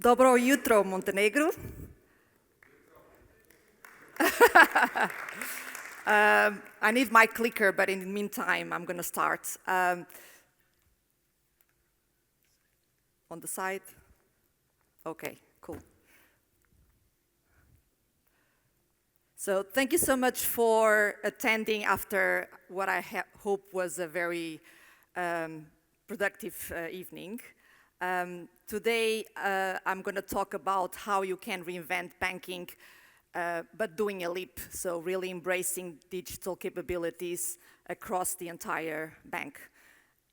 Dobro jutro, Montenegro. I need my clicker, but in the meantime, I'm going to start. On the side? Okay, cool. So thank you so much for attending after what I hope was a very productive evening. Today, I'm going to talk about how you can reinvent banking, but doing a leap, so really embracing digital capabilities across the entire bank.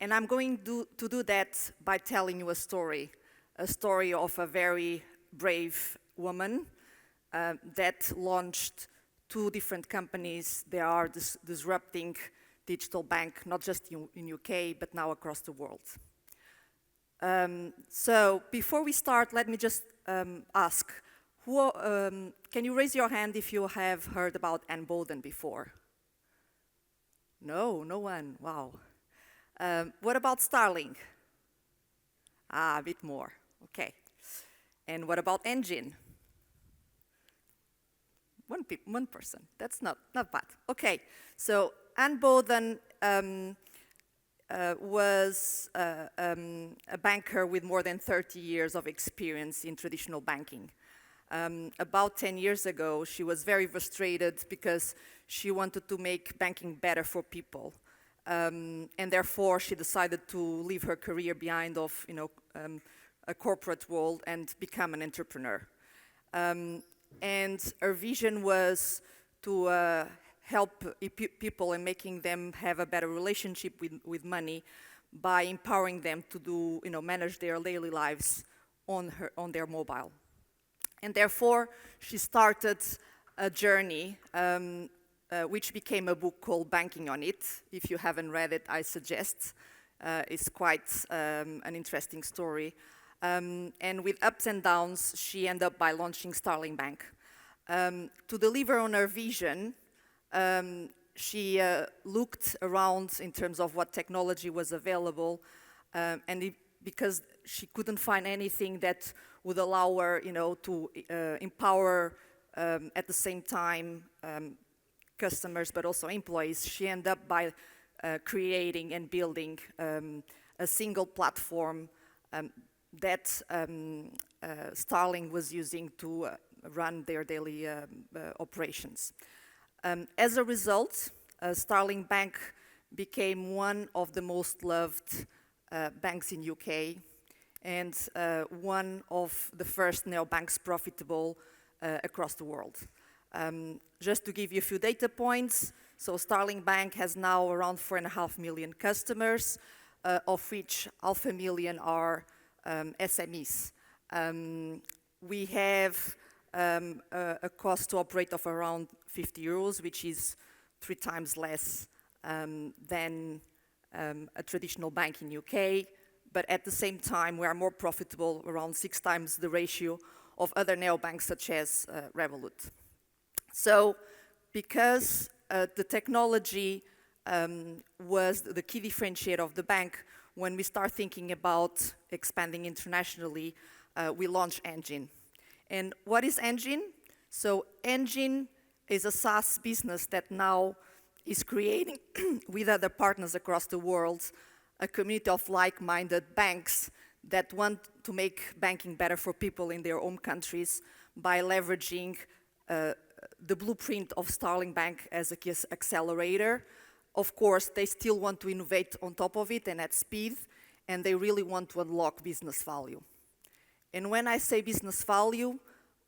And I'm going to do that by telling you a story of a very brave woman that launched 2 different companies. They are disrupting digital bank, not just in UK, but now across the world. So before we start, let me just ask, can you raise your hand if you have heard about Anne Boden before? No one, wow. What about Starling? A bit more, okay. And what about Engine? One person, that's not bad. Okay, so Anne Boden was a banker with more than 30 years of experience in traditional banking. About 10 years ago, she was very frustrated because she wanted to make banking better for people. And therefore, she decided to leave her career behind of a corporate world and become an entrepreneur. And her vision was to help people and making them have a better relationship with money by empowering them to manage their daily lives on their mobile. And therefore, she started a journey which became a book called Banking on It. If you haven't read it, I suggest. It's quite an interesting story. And with ups and downs, she ended up by launching Starling Bank. To deliver on her vision, she looked around in terms of what technology was available, because she couldn't find anything that would allow her, to empower at the same time customers, but also employees. She ended up by creating and building a single platform that Starling was using to run their daily operations. As a result, Starling Bank became one of the most loved banks in UK and one of the first neobanks profitable across the world. Just to give you a few data points, so Starling Bank has now around 4.5 million customers, of which 500,000 are SMEs. We have a cost to operate of around 50 euros, which is 3 times less than a traditional bank in UK. But at the same time, we are more profitable, around 6 times the ratio of other neobanks such as Revolut. So because the technology was the key differentiator of the bank, when we start thinking about expanding internationally, we launched Engine. And what is Engine? So Engine is a SaaS business that now is creating, with other partners across the world, a community of like-minded banks that want to make banking better for people in their own countries by leveraging the blueprint of Starling Bank as a key accelerator. Of course, they still want to innovate on top of it and at speed, and they really want to unlock business value. And when I say business value,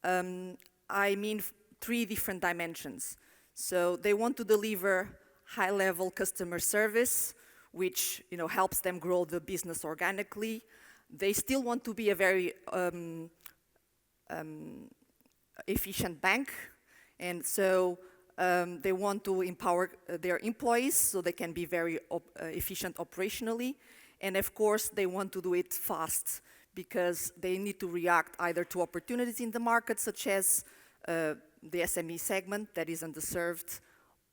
I mean 3 different dimensions. So they want to deliver high-level customer service, which helps them grow the business organically. They still want to be a very efficient bank, and so they want to empower their employees so they can be very efficient operationally. And of course, they want to do it fast because they need to react either to opportunities in the market, such as the SME segment that is underserved,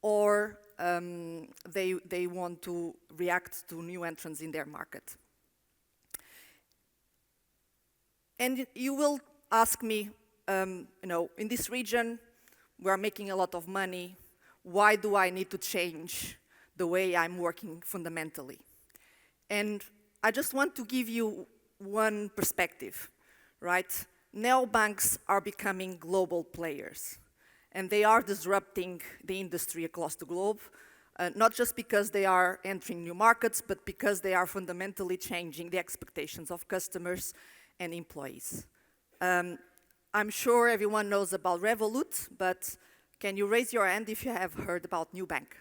or they want to react to new entrants in their market. And you will ask me, in this region, we are making a lot of money. Why do I need to change the way I'm working fundamentally? And I just want to give you one perspective, right? Neobanks are becoming global players, and they are disrupting the industry across the globe, not just because they are entering new markets, but because they are fundamentally changing the expectations of customers and employees. I'm sure everyone knows about Revolut, but can you raise your hand if you have heard about Nubank?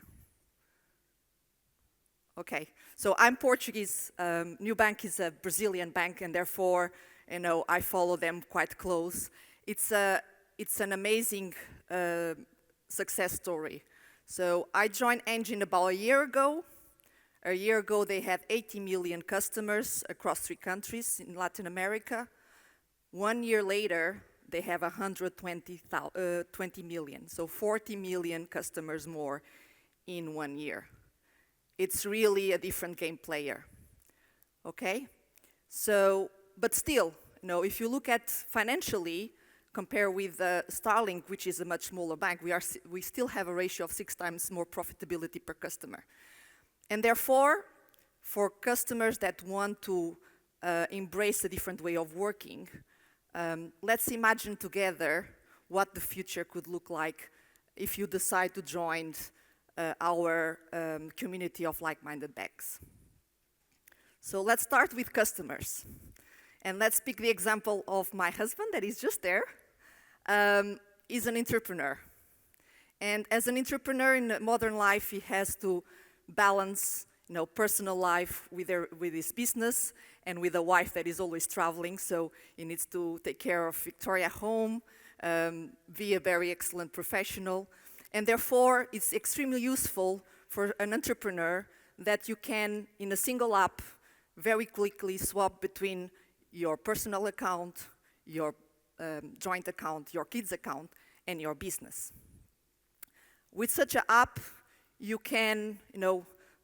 Okay, so I'm Portuguese. Nubank is a Brazilian bank, and therefore, I follow them quite close. It's an amazing success story. So I joined Engine about a year ago. A year ago, they had 80 million customers across 3 countries in Latin America. 1 year later, they have 20 million, so 40 million customers more in 1 year. It's really a different game player, okay? So, but still, if you look at financially, compare with Starling, which is a much smaller bank, we still have a ratio of 6 times more profitability per customer. And therefore, for customers that want to embrace a different way of working, let's imagine together what the future could look like if you decide to join our community of like-minded banks. So let's start with customers. And let's pick the example of my husband that is just there. He's an entrepreneur. And as an entrepreneur in modern life, he has to balance personal life with his business and with a wife that is always traveling. So he needs to take care of Victoria home, be a very excellent professional. And therefore, it's extremely useful for an entrepreneur that you can, in a single app, very quickly swap between your personal account, your joint account, your kids' account, and your business. With such an app, you can,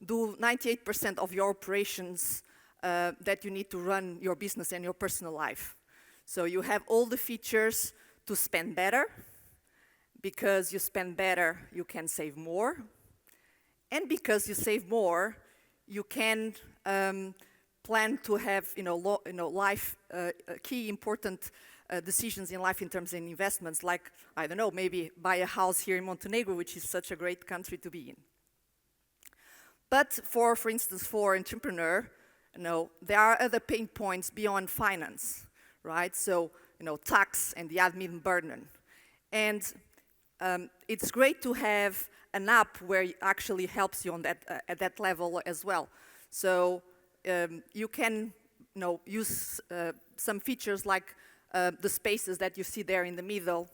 do 98% of your operations that you need to run your business and your personal life. So you have all the features to spend better. Because you spend better, you can save more. And because you save more, you can plan to have, life, key important decisions in life in terms of investments, like, I don't know, maybe buy a house here in Montenegro, which is such a great country to be in. But for instance, for an entrepreneur, there are other pain points beyond finance, right? So, tax and the admin burden. And it's great to have an app where it actually helps you on that, at that level as well. So you can use some features like the spaces that you see there in the middle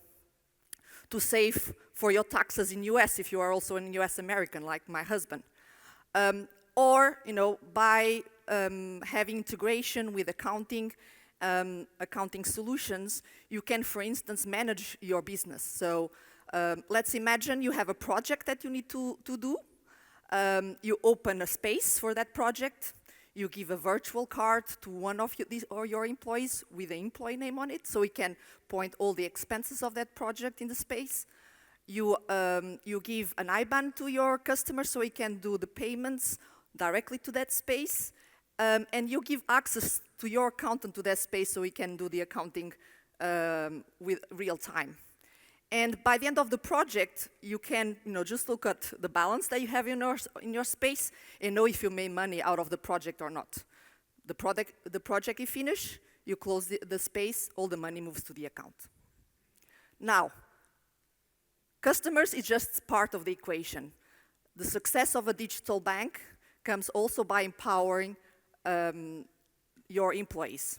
to save for your taxes in US if you are also an US American like my husband. Or by having integration with accounting solutions, you can, for instance, manage your business. So let's imagine you have a project that you need to do. You open a space for that project. You give a virtual card to one of your employees with the employee name on it, so he can point all the expenses of that project in the space. You give an IBAN to your customer so he can do the payments directly to that space. And you give access to your accountant to that space so he can do the accounting with real time. And by the end of the project, you can just look at the balance that you have in your space and know if you made money out of the project or not. The project you finish, you close the space, all the money moves to the account. Now, customers is just part of the equation. The success of a digital bank comes also by empowering your employees.